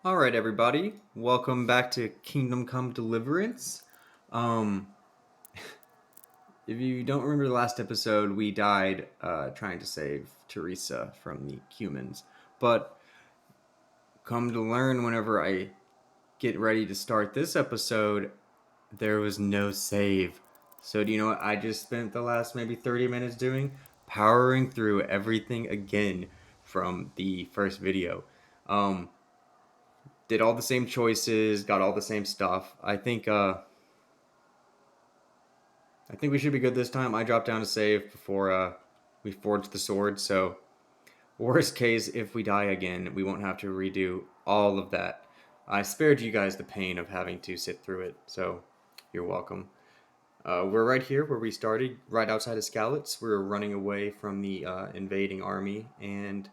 Alright everybody, welcome back to Kingdom Come Deliverance. Um, if you don't remember the last episode, we died trying to save Teresa from the humans. But come to learn, whenever I get ready to start this episode, there was no save. So do you know what I just spent the last maybe 30 minutes doing? Powering through everything again from the first video. Did all the same choices, got all the same stuff. I think we should be good this time. I dropped down to save before we forged the sword, so worst case, if we die again, we won't have to redo all of that. I spared you guys the pain of having to sit through it, so you're welcome. We're right here where we started, right outside of Skalitz. We're running away from the invading army, and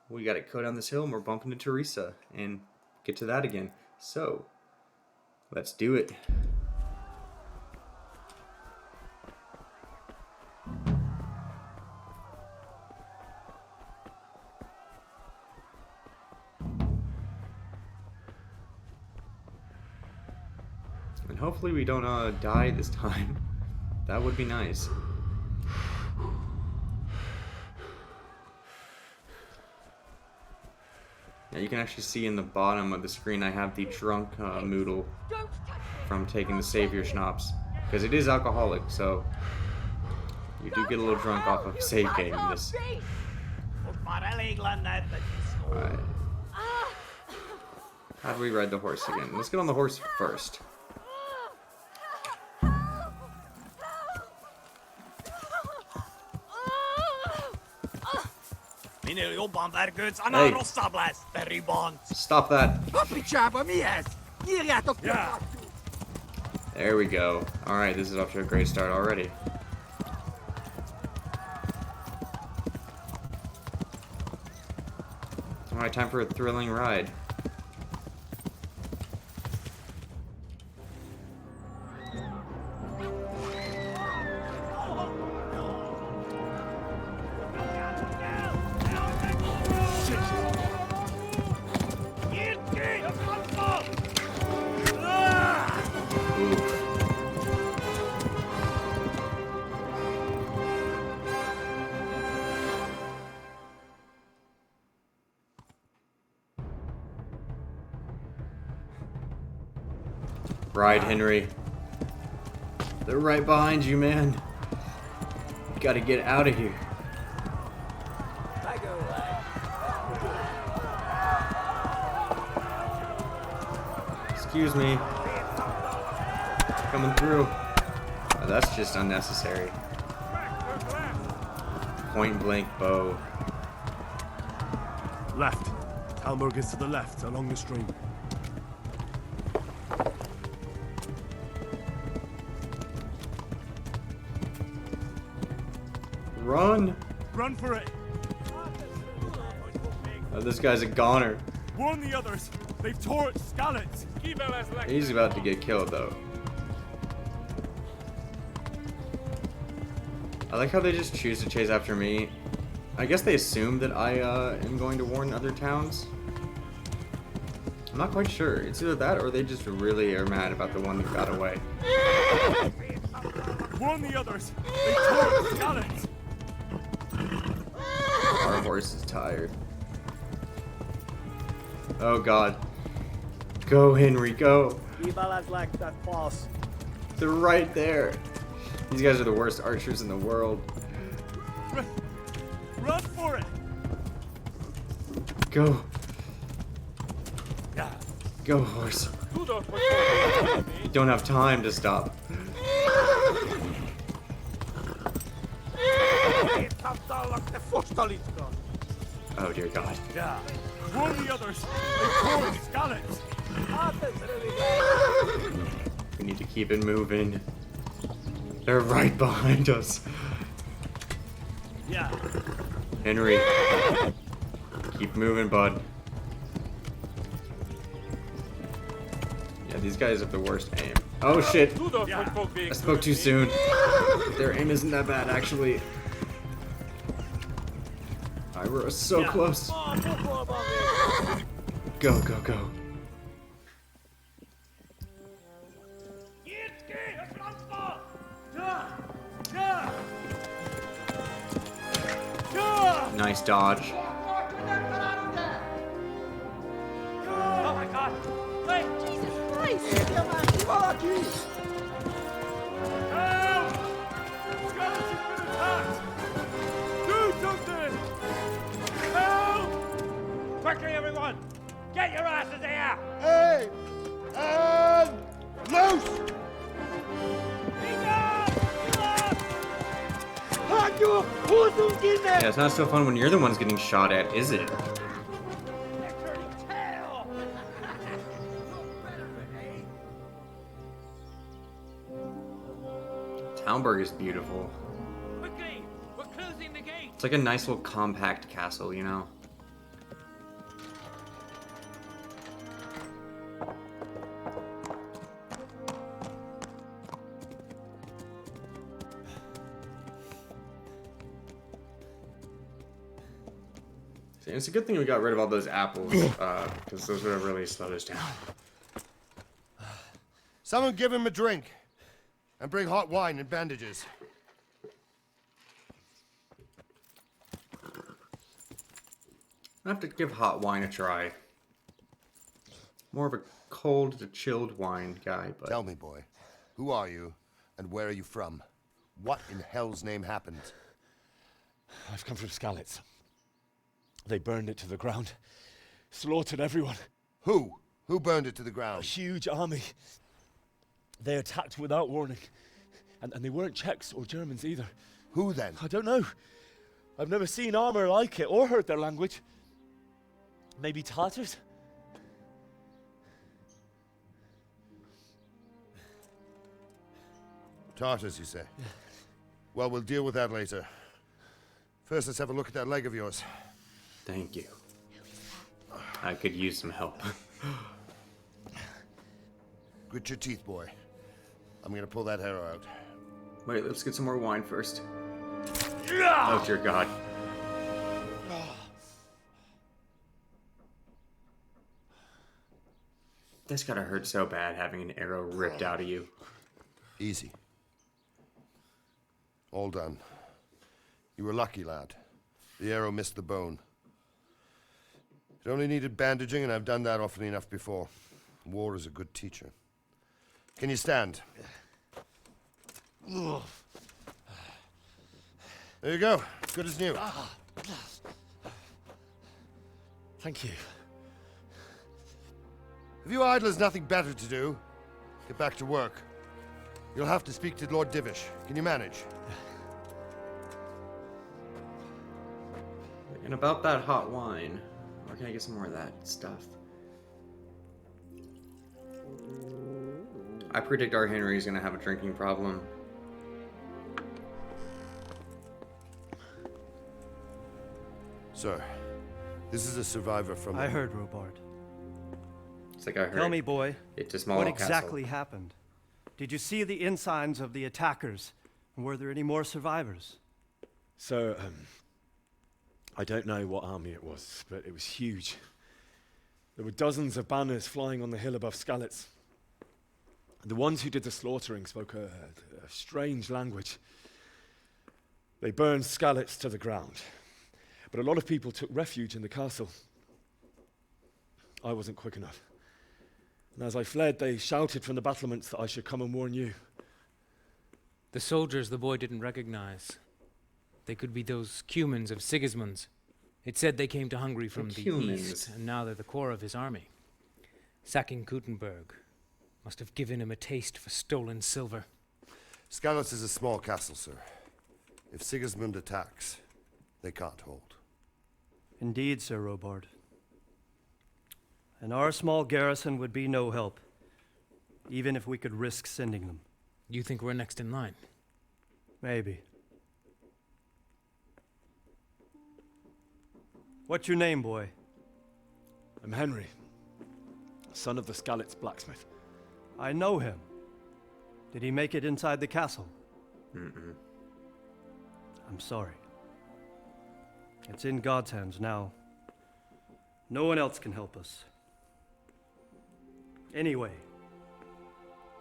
we gotta go down this hill, and we're bumping into Teresa, and get to that again. So, let's do it. And hopefully we don't die this time. That would be nice. Now you can actually see in the bottom of the screen I have the drunk Moodle from taking the Savior Schnapps. Because it is alcoholic, so you do get a little drunk off of a save game in this. Alright. How do we ride the horse again? Let's get on the horse first. Hey. Stop that. There we go. Alright, this is off to a great start already. Alright, time for a thrilling ride. Ride, Henry. They're right behind you, man. You gotta get out of here. Excuse me. Coming through. Oh, that's just unnecessary. Point blank bow. Left. Talmberg is to the left, along the stream. Run! Run for it! Oh, this guy's a goner. Warn the others! They've torched Skalitz! He's about to get killed, though. I like how they just choose to chase after me. I guess they assume that I am going to warn other towns. I'm not quite sure. It's either that or they just really are mad about the one that got away. Warn the others! They've torched Skalitz! Our horse is tired. Oh god. Go, Henry, go. They're right there. These guys are the worst archers in the world. Run for it! Go. Go, horse. You don't have time to stop. Oh dear God. Warn the others! They've torched Skalitz! We need to keep it moving. They're right behind us. Yeah. Henry, keep moving, bud. Yeah, these guys have the worst aim. Oh shit! I spoke too soon. Their aim isn't that bad, actually. I were so close. Go, go, go. Nice dodge. Oh my God! Hey! Jesus Christ! Help! Skalitz has been attacked! Do something! Help! Quickly, everyone! Get your asses here! Hey! And loose! Yeah, it's not so fun when you're the ones getting shot at, is it? Talmberg is beautiful. Quickly! We're closing the gate! It's like a nice little compact castle, you know? It's a good thing we got rid of all those apples, because those would have really slowed us down. Someone give him a drink. And bring hot wine and bandages. I have to give hot wine a try. More of a cold to chilled wine guy, but... Tell me, boy, who are you and where are you from? What in hell's name happened? I've come from Skalitz. They burned it to the ground. Slaughtered everyone. Who? Who burned it to the A ground? huge army. They attacked without warning. And they weren't Czechs or Germans either. Who then? I don't know. I've never seen armor like it or heard their language. Maybe Tatars? Tartars, you say? Well, we'll deal with that later. First, let's have a look at that leg of yours. Thank you. I could use some help. Grit your teeth, boy. I'm gonna pull that arrow out. Wait, let's get some more wine first. Oh, dear God. This gotta hurt so bad having an arrow ripped out of you. Easy. All done. You were lucky, lad. The arrow missed the bone. It only needed bandaging, and I've done that often enough before. War is a good teacher. Can you stand? There you go. Good as new. Thank you. Have you idlers nothing better to do? Get back to work. You'll have to speak to Lord Divish. Can you manage? And about that hot wine, where can I get some more of that stuff? I predict our Henry's gonna have a drinking problem. Sir, this is a survivor from... I heard, Robard. It's like I heard. Tell me, boy, It's a small what castle. exactly happened? Did you see the ensigns of the attackers? And were there any more survivors? So, I don't know what army it was, but it was huge. There were dozens of banners flying on the hill above Skalitz. The ones who did the slaughtering spoke a strange language. They burned Skalitz to the ground. But a lot of people took refuge in the castle. I wasn't quick enough. And as I fled, they shouted from the battlements that I should come and warn you. The soldiers the boy didn't recognize. They could be those Cumans of Sigismund's. It said they came to Hungary from the Cumans. east, and now they're the core of his army. Sacking Gutenberg must have given him a taste for stolen silver. Skalitz is a small castle, sir. If Sigismund attacks, they can't hold. Indeed, Sir Robard. And our small garrison would be no help, even if we could risk sending them. You think we're next in line? Maybe. What's your name, boy? I'm Henry, son of the Skalitz blacksmith. I know him. Did he make it inside the castle? Mm-mm. I'm sorry. It's in God's hands now. No one else can help us. Anyway,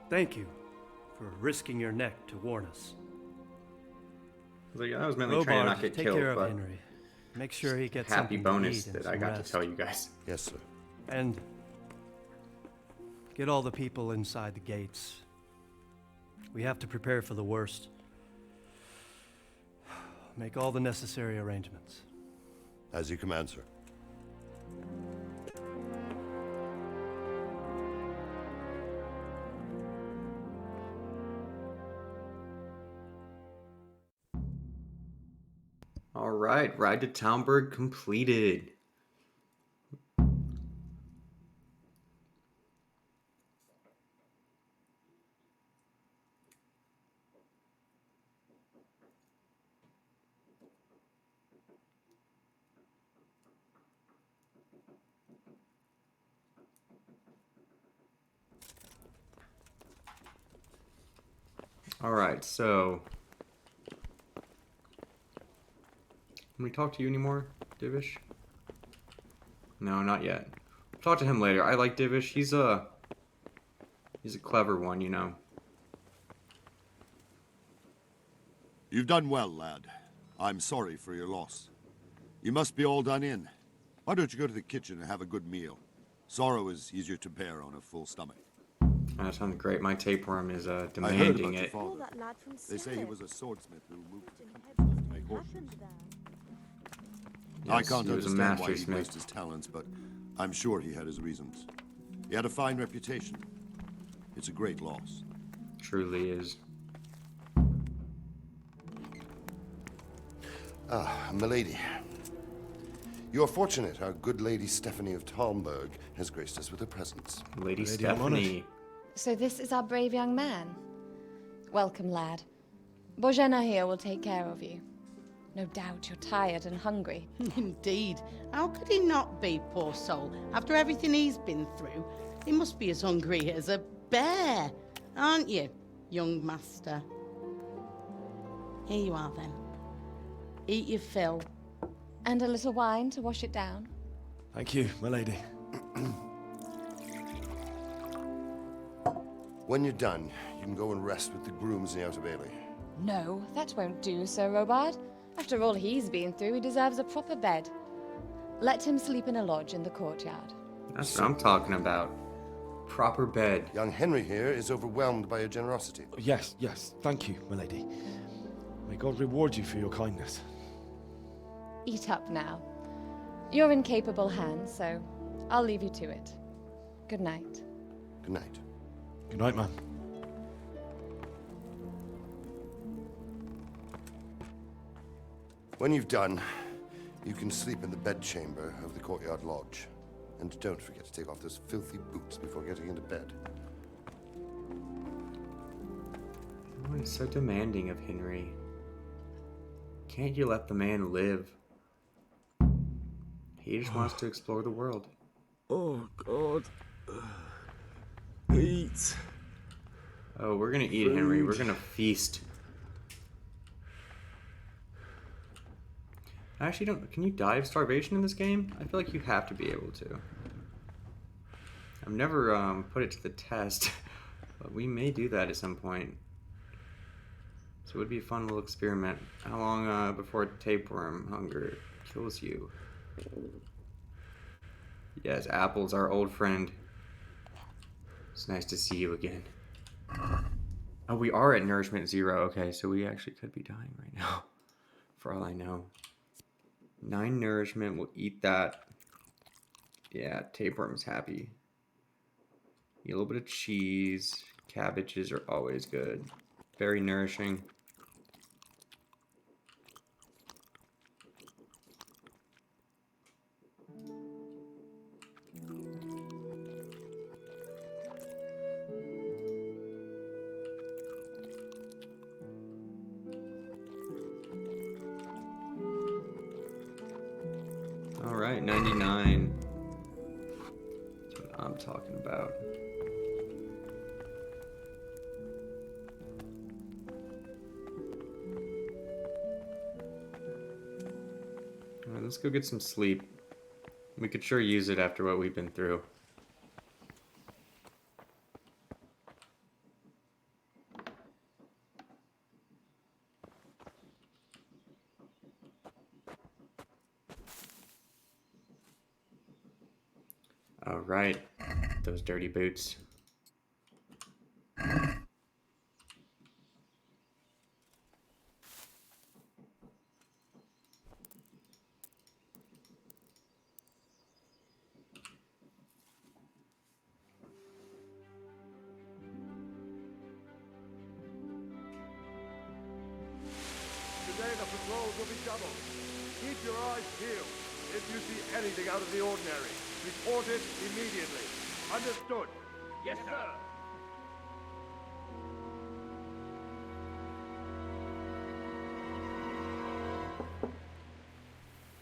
thank you for risking your neck to warn us. I was mainly trying to not get take killed, care of but Henry. Make sure he gets happy something bonus to eat and that I some got to rest. tell you guys. Yes, sir. And get all the people inside the gates. We have to prepare for the worst. Make all the necessary arrangements. As you command, sir. All right, ride to Talmberg completed. All right, so can we talk to you anymore, Divish? No, not yet. We'll talk to him later. I like Divish. He's a clever one, you know. You've done well, lad. I'm sorry for your loss. You must be all done in. Why don't you go to the kitchen and have a good meal? Sorrow is easier to bear on a full stomach. That sounds great. My tapeworm is I heard demanding about your it. father. that lad from They say he Skalitz. was a swordsmith who moved to the Heavy to make horses. happened there. I Yes, can't he was a understand why master he smith. wasted his talents, but I'm sure he had his reasons. He had a fine reputation. It's a great loss. Truly is. Ah, milady. You are fortunate our good Lady Stephanie of Talmberg has graced us with her presence. Lady Lady, I'm honored. Stephanie. So this is our brave young man. Welcome, lad. Bojena here will take care of you. No doubt you're tired and hungry. Indeed. How could he not be, poor soul? After everything he's been through, he must be as hungry as a bear, aren't you, young master? Here you are, then. Eat your fill. And a little wine to wash it down. Thank you, my lady. When you're done, you can go and rest with the grooms in the Outer Bailey. No, that won't do, Sir Robard. After all he's been through, he deserves a proper bed. Let him sleep in a lodge in the courtyard. That's what I'm talking about. Proper bed. Young Henry here is overwhelmed by your generosity. Yes, yes, thank you, my lady. May God reward you for your kindness. Eat up now. You're in capable hands, so I'll leave you to it. Good night. Good night. Good night, man. When you've done, you can sleep in the bedchamber of the courtyard lodge. And don't forget to take off those filthy boots before getting into bed. Everyone's so demanding of Henry. Can't you let the man live? He just wants to explore the world. Oh, God. Eat. Oh, we're gonna eat, Henry. We're gonna feast. I actually don't. Can you die of starvation in this game? I feel like you have to be able to. I've never put it to the test, but we may do that at some point. So it would be a fun little experiment. How long before tapeworm hunger kills you? Yes, Apple's our old friend. It's nice to see you again. Oh, we are at nourishment 0. Okay, so we actually could be dying right now, for all I know. 9 nourishment, we'll eat that. Yeah, tapeworm's happy. Eat a little bit of cheese. Cabbages are always good. Very nourishing. Alright, 99. That's what I'm talking about. Alright, let's go get some sleep. We could sure use it after what we've been through. Oh, right. Those dirty boots. Today the patrols will be doubled. Keep your eyes peeled. If you see anything out of the ordinary, report it immediately. Understood? Yes, sir.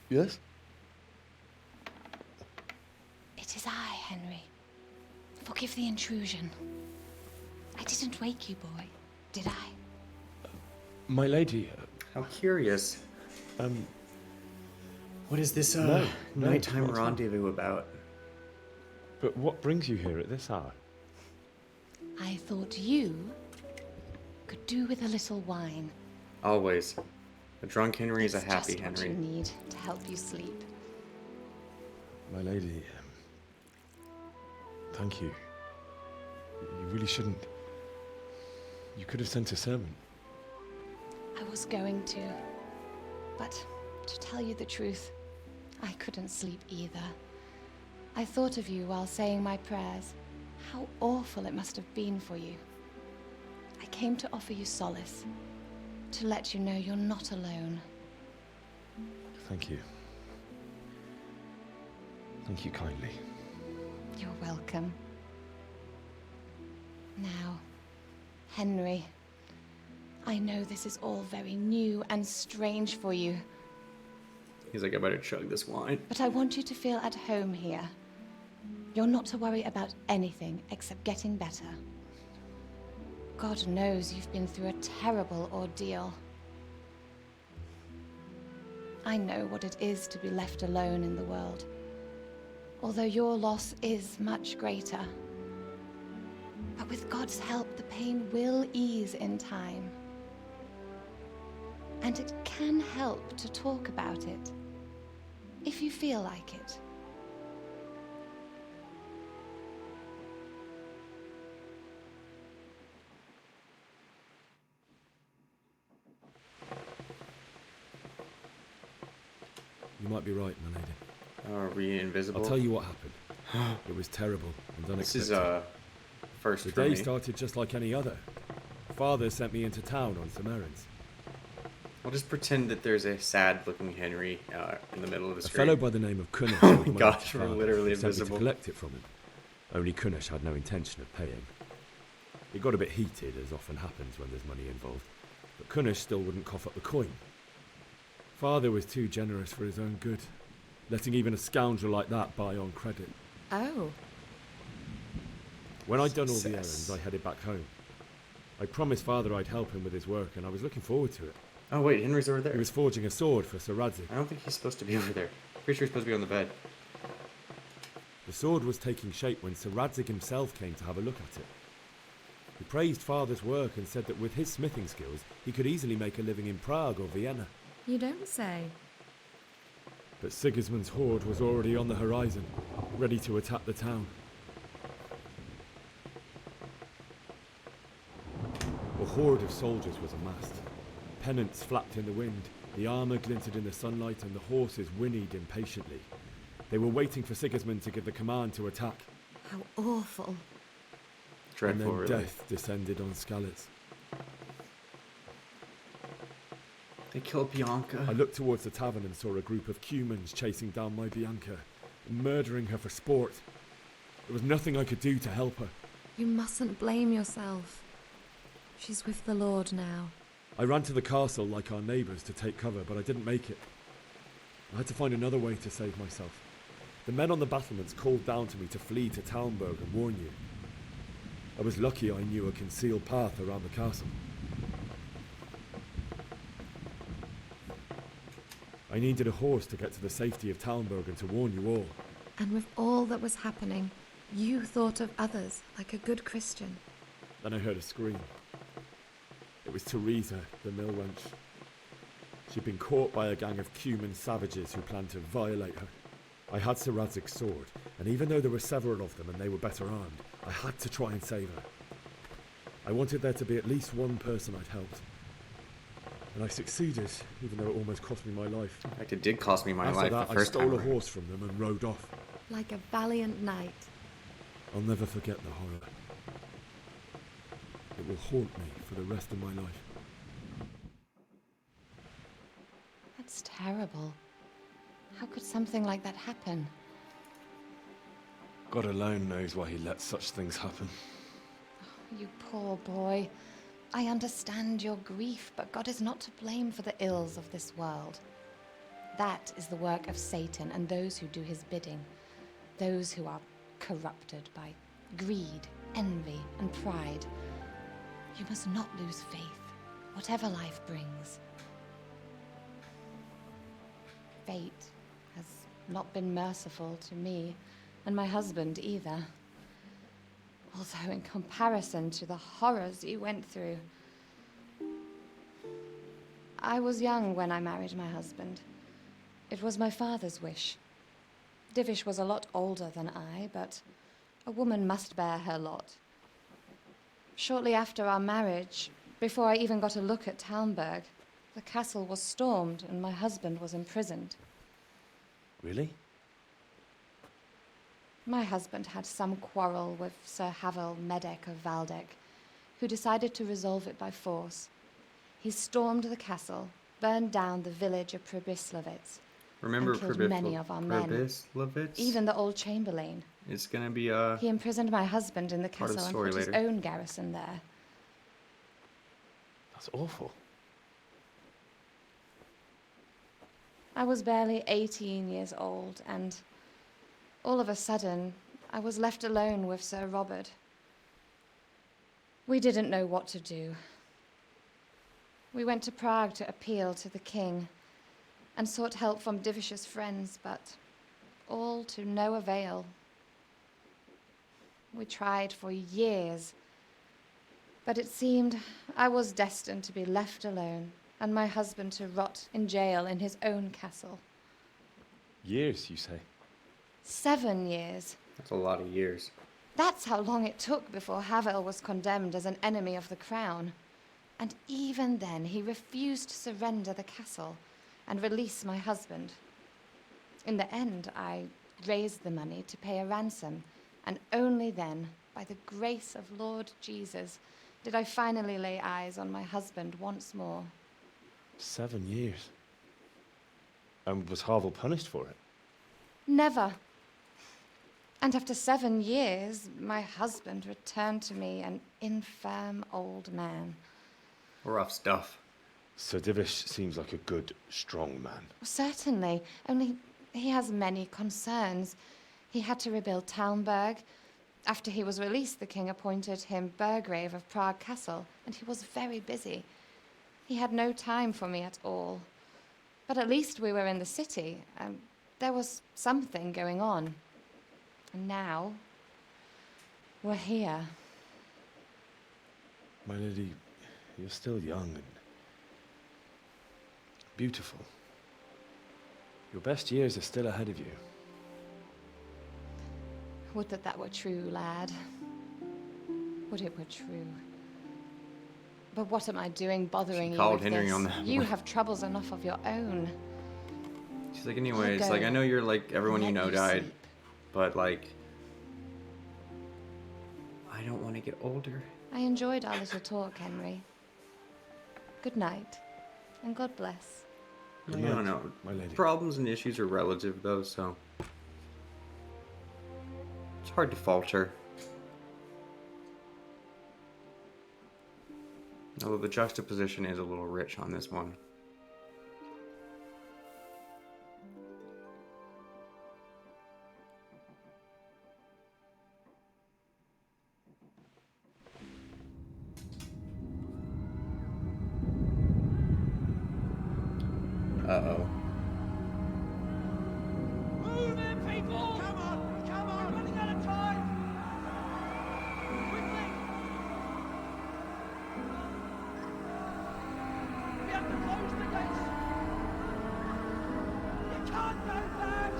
Yes? It is I, Henry. Forgive the intrusion. I didn't wake you, boy, did I? My lady, How curious. What is this No, nighttime not at all. rendezvous about? but what brings you here at this hour? I thought you could do with a little wine. Always. A drunk Henry is a It's happy just what Henry. you need to help you sleep. My lady, thank you. You really shouldn't. You could have sent a servant. I was going to, but to tell you the truth, I couldn't sleep either. I thought of you while saying my prayers. How awful it must have been for you. I came to offer you solace, to let you know you're not alone. Thank you. Thank you kindly. You're welcome. Now, Henry, I know this is all very new and strange for you, He's like, I better chug this wine. but I want you to feel at home here. You're not to worry about anything except getting better. God knows you've been through a terrible ordeal. I know what it is to be left alone in the world, although your loss is much greater. But with God's help, the pain will ease in time. And it can help to talk about it, if you feel like it. You might be right, my lady. Are we invisible? I'll tell you what happened. It was terrible and unexpected. This is first The for day me. started just like any other. Father sent me into town on some errands. I'll just pretend that there's a sad-looking Henry in the middle of the A screen. fellow by the name of Kunnish Oh my called gosh, to we're father, literally sent me invisible. to collect it from him. Only Kunnish had no intention of paying. It got a bit heated, as often happens when there's money involved, but Kunnish still wouldn't cough up the coin. Father was too generous for his own good, letting even a scoundrel like that buy on credit. Oh. When I'd done all the Success. errands, I headed back home. I promised Father I'd help him with his work, and I was looking forward to it. Oh wait, Henry's over there. He was forging a sword for Sir Radzik. I don't think he's supposed to be over there. Pretty sure he's supposed to be on the bed. The sword was taking shape when Sir Radzik himself came to have a look at it. He praised Father's work and said that with his smithing skills, he could easily make a living in Prague or Vienna. You don't say. But Sigismund's horde was already on the horizon, ready to attack the town. A horde of soldiers was amassed. Pennants flapped in the wind, the armour glinted in the sunlight, and the horses whinnied impatiently. They were waiting for Sigismund to give the command to attack. How awful. Dreadful, and then really. death descended on Skalitz. They killed Bianca. I looked towards the tavern and saw a group of Cumans chasing down my Bianca, murdering her for sport. There was nothing I could do to help her. You mustn't blame yourself. She's with the Lord now. I ran to the castle like our neighbours to take cover, but I didn't make it. I had to find another way to save myself. The men on the battlements called down to me to flee to Talmberg and warn you. I was lucky I knew a concealed path around the castle. I needed a horse to get to the safety of Talmberg and to warn you all. And with all that was happening, you thought of others like a good Christian. Then I heard a scream. It was Teresa, the mill wench. She'd been caught by a gang of Cuman savages who planned to violate her. I had Sir Radzik's sword, And even though there were several of them and they were better armed, I had to try and save her. I wanted there to be at least one person I'd helped. And I succeeded, even though it almost cost me my life. In fact, it did cost me my After life that, the first time. I stole a horse from them and rode off. Like a valiant knight. I'll never forget the horror. It will haunt me for the rest of my life. That's terrible. How could something like that happen? God alone knows why he lets such things happen. You poor boy. I understand your grief, but God is not to blame for the ills of this world. That is the work of Satan and those who do his bidding. Those who are corrupted by greed, envy, and pride. You must not lose faith, whatever life brings. Fate has not been merciful to me, and my husband either. Although in comparison to the horrors you went through. I was young when I married my husband. It was my father's wish. Divish was a lot older than I, but a woman must bear her lot. Shortly after our marriage, before I even got a look at Talmberg, the castle was stormed and my husband was imprisoned. Really? My husband had some quarrel with Sir Havel Medek of Valdek, who decided to resolve it by force. He stormed the castle, burned down the village of Pribyslavitz, Remember and killed many of our men, Pribyslavitz? even the old chamberlain. It's gonna be He imprisoned my husband in the part of the castle and story put later. his own garrison there. That's awful. I was barely 18 years old, and all of a sudden, I was left alone with Sir Robert. We didn't know what to do. We went to Prague to appeal to the king and sought help from Divish's friends, but all to no avail. We tried for years, but it seemed I was destined to be left alone and my husband to rot in jail in his own castle. Years, you say? 7 years. That's a lot of years. That's how long it took before Havel was condemned as an enemy of the crown. And even then, he refused to surrender the castle and release my husband. In the end, I raised the money to pay a ransom, and only then, by the grace of Lord Jesus, did I finally lay eyes on my husband once more. 7 years. And was Havel punished for it? Never. And after 7 years, my husband returned to me an infirm old man. Rough stuff. Sir Divish seems like a good, strong man. Certainly, only he has many concerns. He had to rebuild Talmberg. After he was released, the king appointed him Burgrave of Prague Castle, and he was very busy. He had no time for me at all. But at least we were in the city, and there was something going on. And now, we're here. My lady, you're still young and beautiful. Your best years are still ahead of you. Would that that were true, lad. Would it were true. But what am I doing bothering you with Henry this? on that You one. have troubles enough of your own. She's like, anyways, I'll like, go I know you're like, everyone you and let know you died, sleep. but like, I don't want to get older. I enjoyed our little talk, Henry. Good night, and God bless. Good I night, don't know. my lady. Problems and issues are relative, though, so it's hard to falter. Although the juxtaposition is a little rich on this one. Uh-oh. Move in, people! Come on! Come on! We're running out of time! Quickly! We have to close the gates! You can't go back!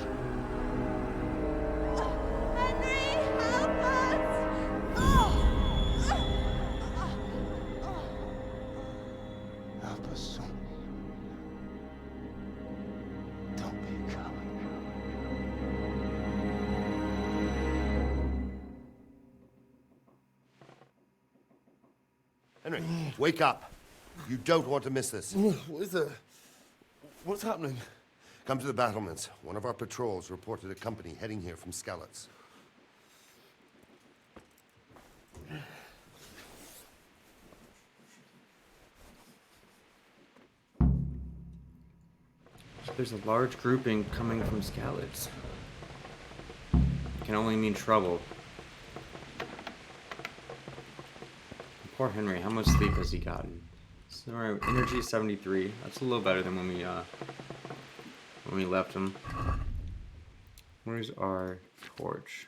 Henry, wake up. You don't want to miss this. What is it? What's happening? Come to the battlements. One of our patrols reported a company heading here from Skalitz. There's a large grouping coming from Skalitz. Can only mean trouble. Poor Henry, how much sleep has he gotten? So our energy is 73. That's a little better than when we left him. Where's our torch?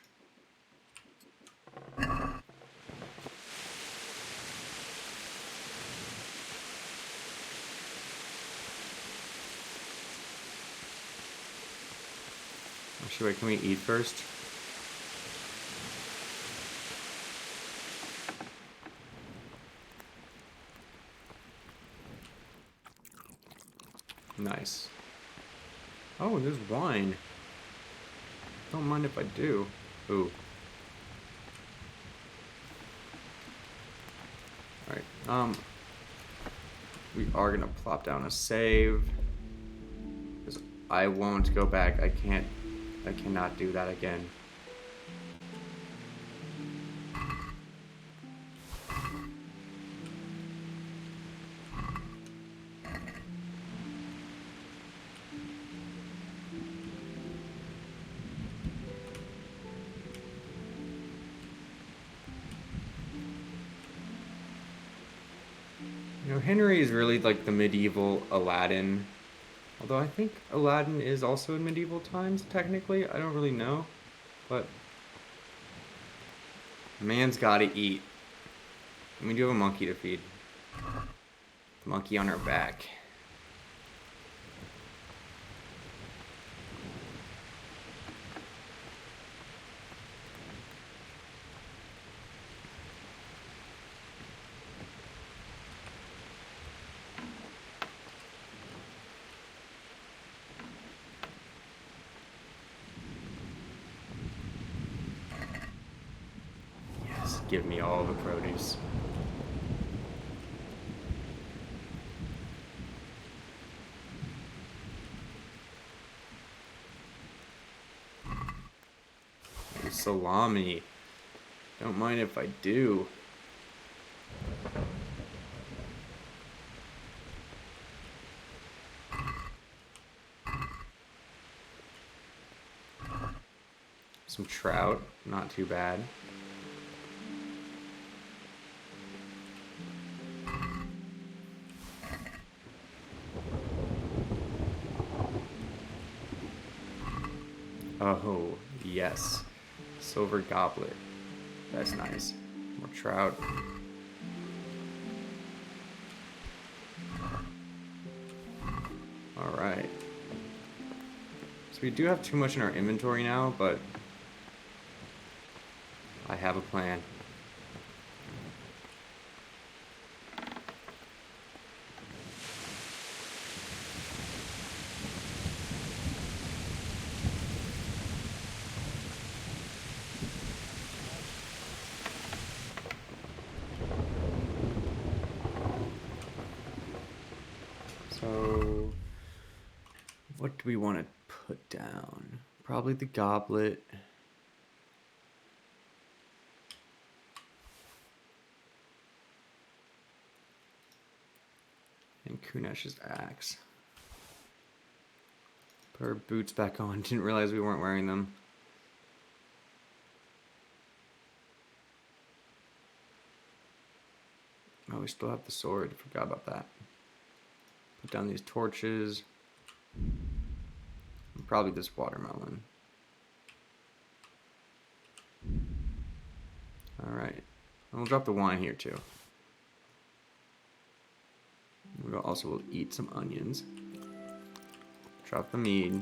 Actually, wait, can we eat first? Nice. Oh, there's wine. Don't mind if I do. Ooh. Alright, we are gonna plop down a save. Because I won't go back. I cannot do that again. You know, Henry is really like the medieval Aladdin. Although I think Aladdin is also in medieval times, technically. I don't really know. But man's gotta eat. And we do have a monkey to feed. Monkey on our back. Give me all the produce. Oh, salami. Don't mind if I do. Some trout, not too bad. Oh, yes. Silver goblet. That's nice. More trout. Alright. So we do have too much in our inventory now, but I have a plan. So, what do we want to put down? Probably the goblet. And Kunesh's axe. Put our boots back on. Didn't realize we weren't wearing them. Oh, we still have the sword. Forgot about that. Put down these torches. And probably this watermelon. Alright. And we'll drop the wine here too. We also will eat some onions. Drop the mead.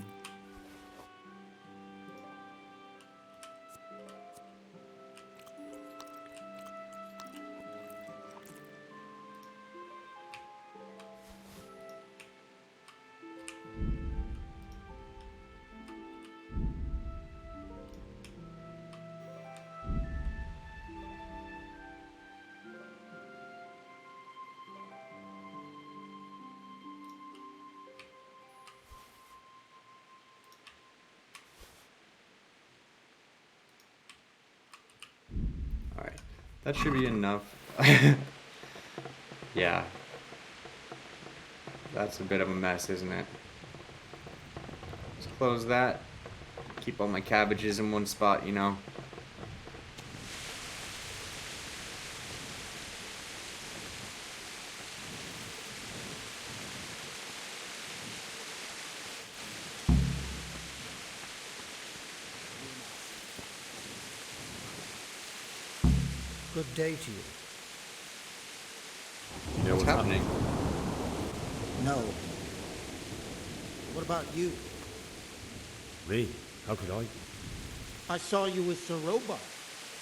Alright. That should be enough. Yeah. That's a bit of a mess, isn't it? Let's close that. Keep all my cabbages in one spot, you know. Good day to you. Yeah, What's happening? No. What about you? Me? How could I? I saw you with Sir Robard.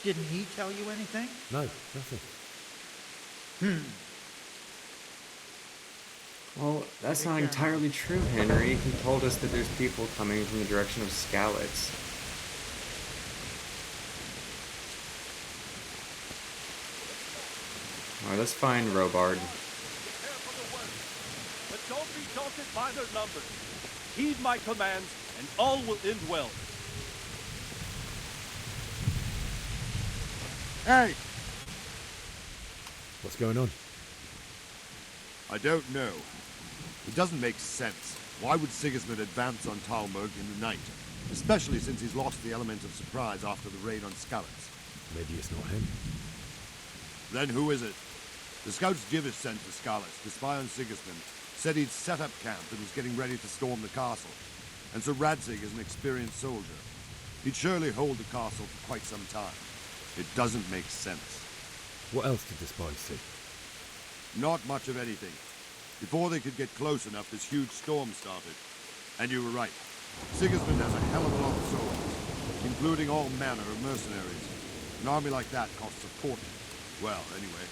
Didn't he tell you anything? No, nothing. Well, that's not entirely true, Henry. He told us that there's people coming from the direction of Skalitz. Alright, let's find Robard. Prepare for the worst, but don't be daunted by their numbers. Heed my commands, and all will end well. Hey! What's going on? I don't know. It doesn't make sense. Why would Sigismund advance on Talmberg in the night? Especially since he's lost the element of surprise after the raid on Skalitz. Maybe it's not him. Then who is it? The scouts Divish sent to Skalitz to spy on Sigismund said he'd set up camp and was getting ready to storm the castle. And Sir Radzig is an experienced soldier. He'd surely hold the castle for quite some time. It doesn't make sense. What else did the spies see? Not much of anything. Before they could get close enough, this huge storm started. And you were right. Sigismund has a hell of a lot of soldiers, including all manner of mercenaries. An army like that costs a fortune. Well, anyway,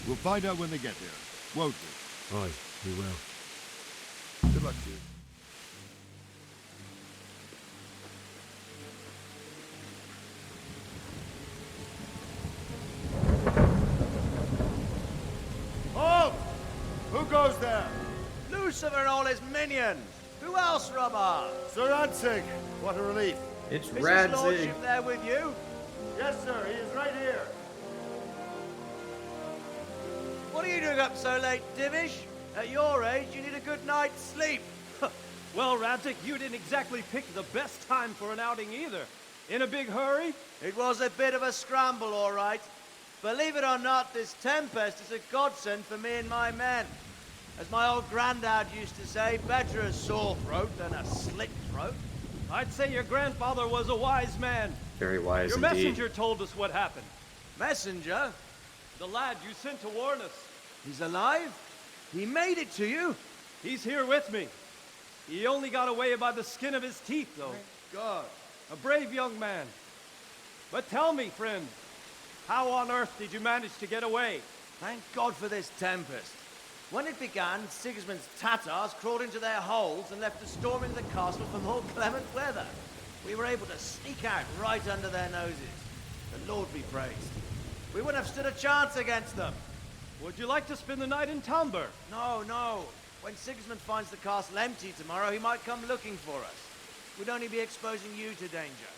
we'll find out when they get there, won't we? Aye, we will. Good luck to you. Halt! Who goes there? Lucifer and all his minions! Who else, Robard? Sir Radzig. What a relief. It's Is his Radzig. lordship there with you? Yes, sir. He is right here. What are you doing up so late, Divish? At your age, you need a good night's sleep. Well, Radzig, you didn't exactly pick the best time for an outing either. In a big hurry? It was a bit of a scramble, all right. Believe it or not, this Tempest is a godsend for me and my men. As my old granddad used to say, better a sore throat than a slit throat. I'd say your grandfather was a wise man. Very wise Your indeed. messenger told us what happened. Messenger? The lad you sent to warn us. He's alive? He made it to you? He's here with me. He only got away by the skin of his teeth, though. Thank God. A brave young man. But tell me, friend, how on earth did you manage to get away? Thank God for this Tempest. When it began, Sigismund's Tatars crawled into their holes and left us storming the castle for more clement weather. We were able to sneak out right under their noses. The Lord be praised. We wouldn't have stood a chance against them. Would you like to spend the night in Talmberg? No, no. When Sigismund finds the castle empty tomorrow, he might come looking for us. We'd only be exposing you to danger.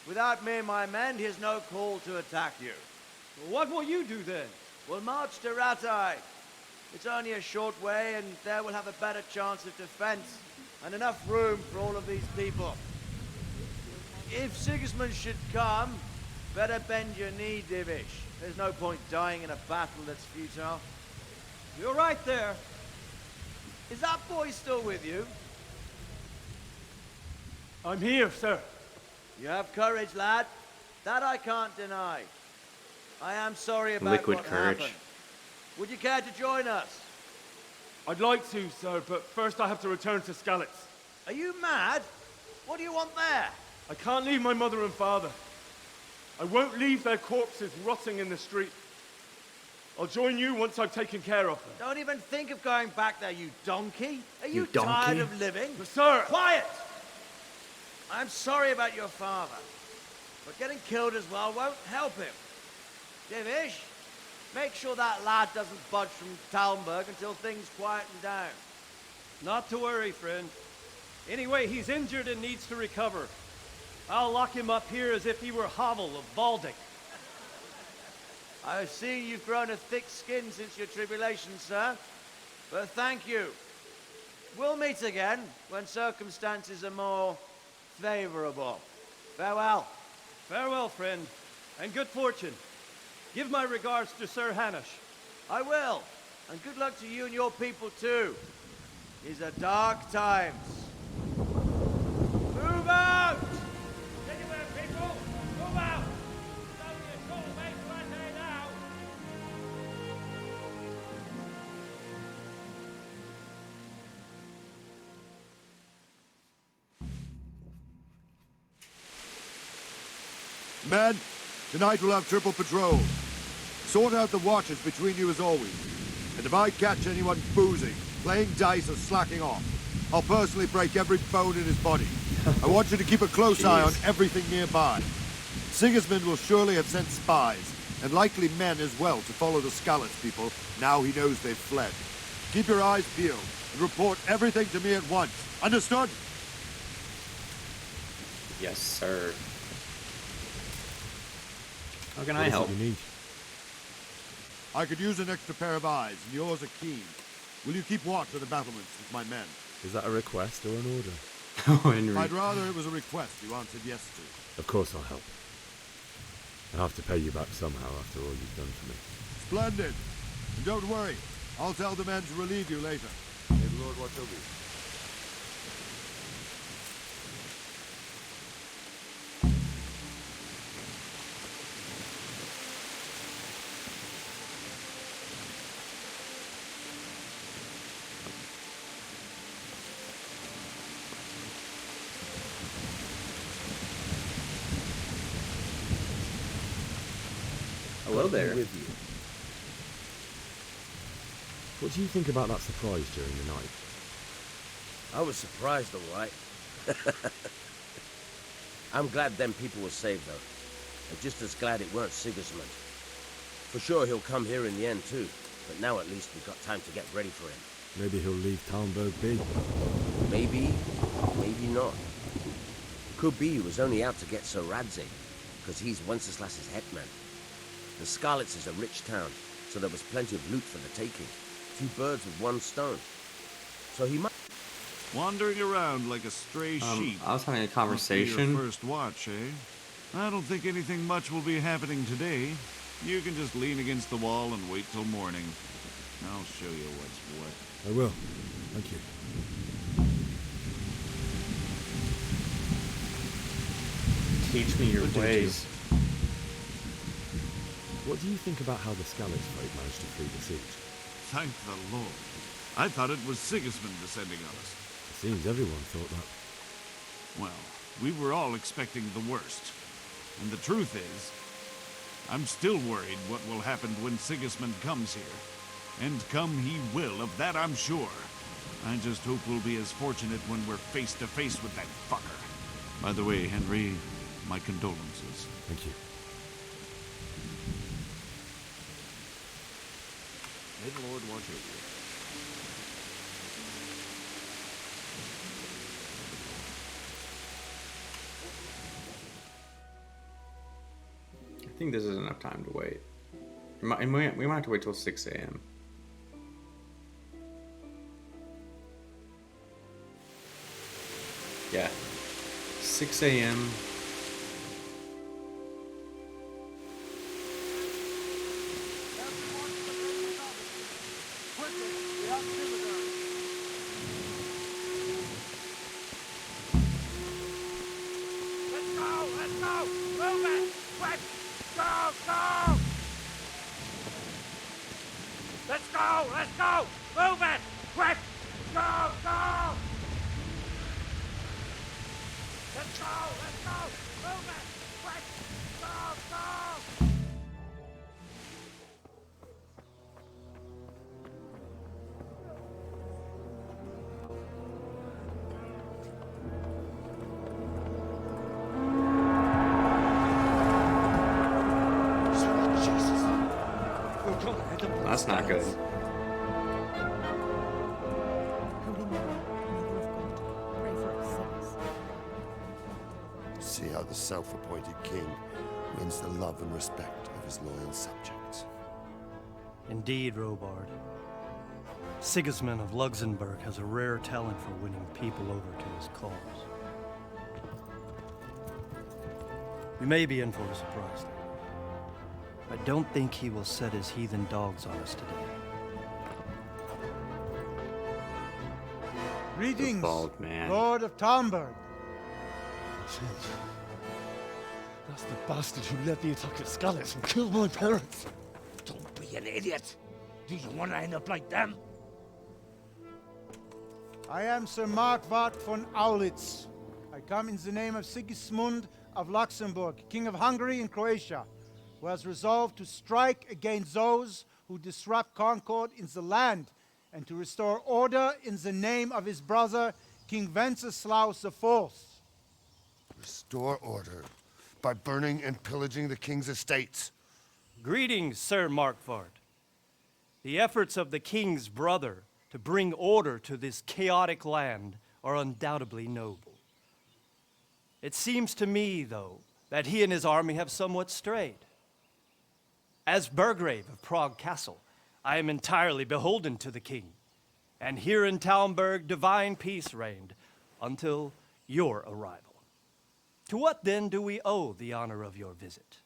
Without me and my men, he has no call to attack you. What will you do then? We'll march to Ratai. It's only a short way, and there we'll have a better chance of defense, and enough room for all of these people. If Sigismund should come, better bend your knee, Divish. There's no point dying in a battle that's futile. You're right there. Is that boy still with you? I'm here, sir. You have courage, lad. That I can't deny. I am sorry about Liquid what courage. happened. Would you care to join us? I'd like to, sir, but first I have to return to Skalitz. Are you mad? What do you want there? I can't leave my mother and father. I won't leave their corpses rotting in the street. I'll join you once I've taken care of them. Don't even think of going back there, you donkey. Are you, donkey? tired of living? But sir! Quiet! I'm sorry about your father, but getting killed as well won't help him. Divish, make sure that lad doesn't budge from Talmberg until things quieten down. Not to worry, friend. Anyway, he's injured and needs to recover. I'll lock him up here as if he were Havel of Baldic. I've seen you've grown a thick skin since your tribulation, sir. But thank you. We'll meet again when circumstances are more favorable. Farewell. Farewell, friend, and good fortune. Give my regards to Sir Hanush. I will. And good luck to you and your people, too. These are dark times. Move out! Anywhere, people! Move out! It's only a short way to Ate now! Men, tonight we'll have triple patrol. Sort out the watches between you as always. And if I catch anyone boozing, playing dice or slacking off, I'll personally break every bone in his body. I want you to keep a close eye on everything nearby. Sigismund will surely have sent spies, and likely men as well, to follow the Skalitz people now he knows they've fled. Keep your eyes peeled, and report everything to me at once. Understood? Yes, sir. How can What I is it help? you need? I could use an extra pair of eyes, and yours are keen. Will you keep watch of the battlements with my men? Is that a request or an order? Oh, Henry. I'd rather it was a request you answered yes to. Of course I'll help. I'll have to pay you back somehow after all you've done for me. Splendid. And don't worry, I'll tell the men to relieve you later. May the Lord watch over you. Hello there. With you. What do you think about that surprise during the night? I was surprised, all right. I'm glad them people were saved, though. I'm just as glad it weren't Sigismund. For sure he'll come here in the end, too. But now at least we've got time to get ready for him. Maybe he'll leave Talmberg be. Maybe, maybe not. Could be he was only out to get Sir Radze, because he's Wenceslas's hetman. The Skalitz is a rich town, so there was plenty of loot for the taking. 2 birds with 1 stone. So he might... Wandering around like a stray sheep. I was having a conversation. Must be your first watch, eh? I don't think anything much will be happening today. You can just lean against the wall and wait till morning. I'll show you what's what. I will. Thank you. Teach me your ways. What do you think about how the Skalitz folk managed to flee the siege? Thank the Lord. I thought it was Sigismund descending on us. It seems everyone thought that. Well, we were all expecting the worst. And the truth is, I'm still worried what will happen when Sigismund comes here. And come he will, of that I'm sure. I just hope we'll be as fortunate when we're face to face with that fucker. By the way, Henry, my condolences. Thank you. May the Lord watch over you. I think this is enough time to wait. We might have to wait till 6 a.m. Yeah. 6 a.m. Let's go! Move it! Quick! Go! Go! Let's go! Let's go! Move it! Quick! Go! Go! That's not good. See how the self-appointed king wins the love and respect of his loyal subjects. Indeed, Robard. Sigismund of Luxembourg has a rare talent for winning people over to his cause. We may be in for a surprise, though. I don't think he will set his heathen dogs on us today. Greetings, bald man. Lord of Talmberg. That's the bastard who led the attack at Skalitz and killed my parents. Don't be an idiot. Do you want to end up like them? I am Sir Markwart von Aulitz. I come in the name of Sigismund of Luxembourg, King of Hungary and Croatia, who has resolved to strike against those who disrupt concord in the land and to restore order in the name of his brother, King Wenceslaus IV. Restore order by burning and pillaging the king's estates. Greetings, Sir Markwart. The efforts of the king's brother to bring order to this chaotic land are undoubtedly noble. It seems to me, though, that he and his army have somewhat strayed. As Burgrave of Prague Castle, I am entirely beholden to the king, and here in Talmberg divine peace reigned until your arrival. To what then do we owe the honor of your visit?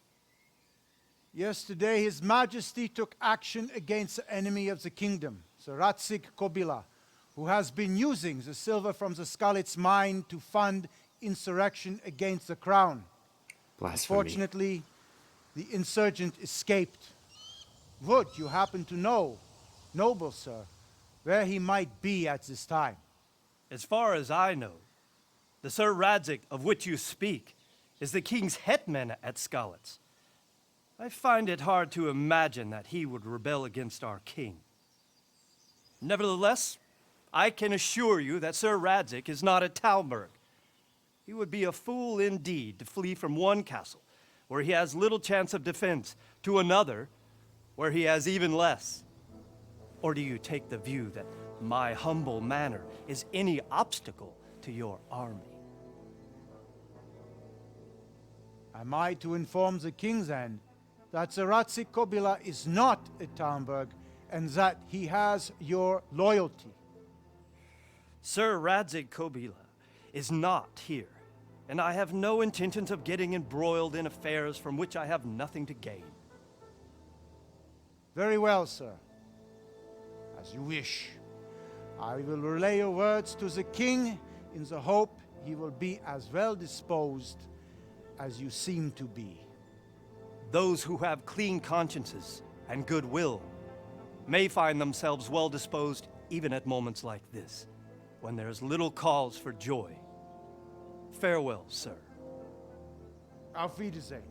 Yesterday, His Majesty took action against the enemy of the kingdom, Sir Radzik Kobila, who has been using the silver from the Skalitz mine to fund insurrection against the crown. Blasphemy. Unfortunately, the insurgent escaped. Would you happen to know, noble sir, where he might be at this time? As far as I know, the Sir Radzik of which you speak is the king's hetman at Skalitz. I find it hard to imagine that he would rebel against our king. Nevertheless, I can assure you that Sir Radzik is not at Talmberg. He would be a fool indeed to flee from one castle, where he has little chance of defense, to another, where he has even less. Or do you take the view that my humble manner is any obstacle to your army? Am I to inform the king then that Sir Radzik Kobila is not at Talmberg and that he has your loyalty? Sir Radzik Kobila is not here, and I have no intentions of getting embroiled in affairs from which I have nothing to gain. Very well, sir. As you wish. I will relay your words to the king in the hope he will be as well disposed as you seem to be. Those who have clean consciences and goodwill may find themselves well disposed even at moments like this, when there is little cause for joy. Farewell, sir. Auf Wiedersehen.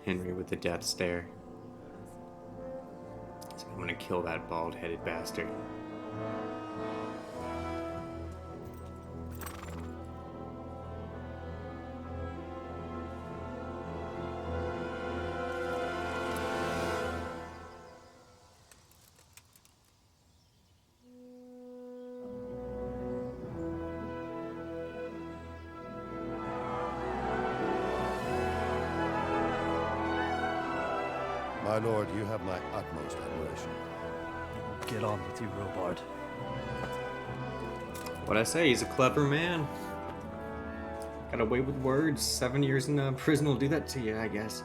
Henry with the death stare. So I'm gonna kill that bald-headed bastard. My lord, you have my utmost admiration. Get on with you, Robard. What'd I say? He's a clever man. Got away with words. 7 years in prison will do that to you, I guess.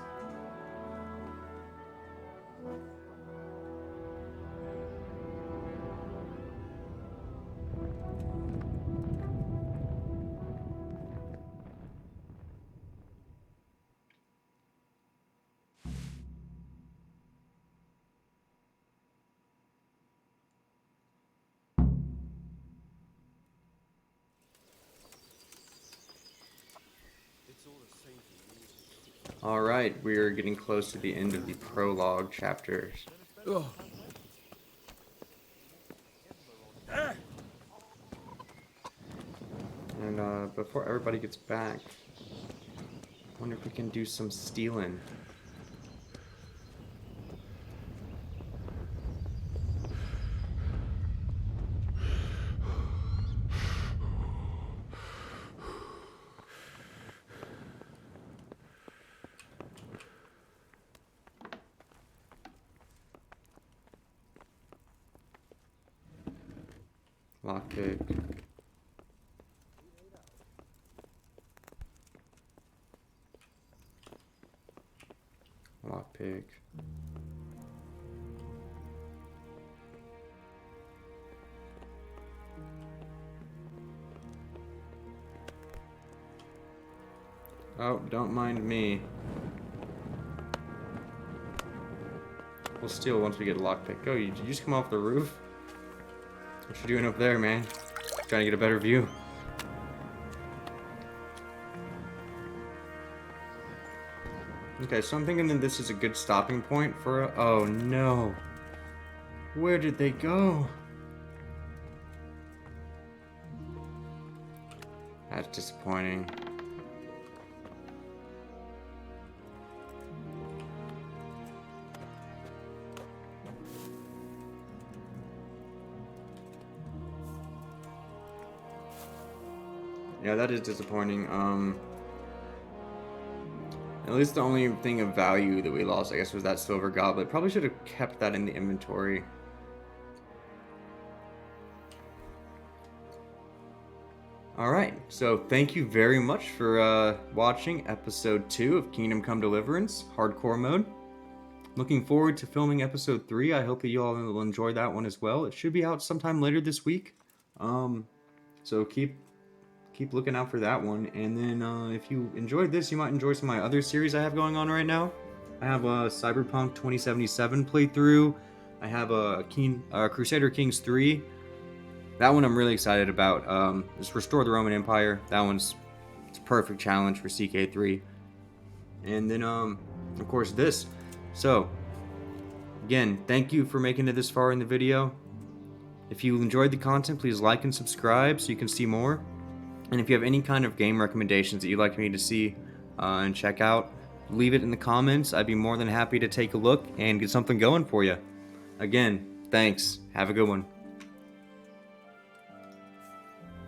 Alright, we're getting close to the end of the prologue chapters. Ugh. And before everybody gets back, I wonder if we can do some stealing. Lockpick. Lockpick. Oh, don't mind me. We'll steal once we get a lockpick. Oh, did you just come off the roof? What you doing up there, man? Trying to get a better view. Okay, so I'm thinking that this is a good stopping point for... Oh, no. Where did they go? That's disappointing. Yeah, that is disappointing. At least the only thing of value that we lost, I guess, was that silver goblet. Probably should have kept that in the inventory. Alright, so thank you very much for watching episode 2 of Kingdom Come Deliverance, Hardcore Mode. Looking forward to filming episode 3. I hope that you all will enjoy that one as well. It should be out sometime later this week. So keep looking out for that one. And then if you enjoyed this, you might enjoy some of my other series I have going on right now. I have a Cyberpunk 2077 playthrough. I have a Crusader Kings 3. That one I'm really excited about. It's Restore the Roman Empire. That one's a perfect challenge for CK3. And then of course this. So again, thank you for making it this far in the video. If you enjoyed the content, please like and subscribe so you can see more. And if you have any kind of game recommendations that you'd like me to see and check out, leave it in the comments. I'd be more than happy to take a look and get something going for you. Again, thanks. Have a good one.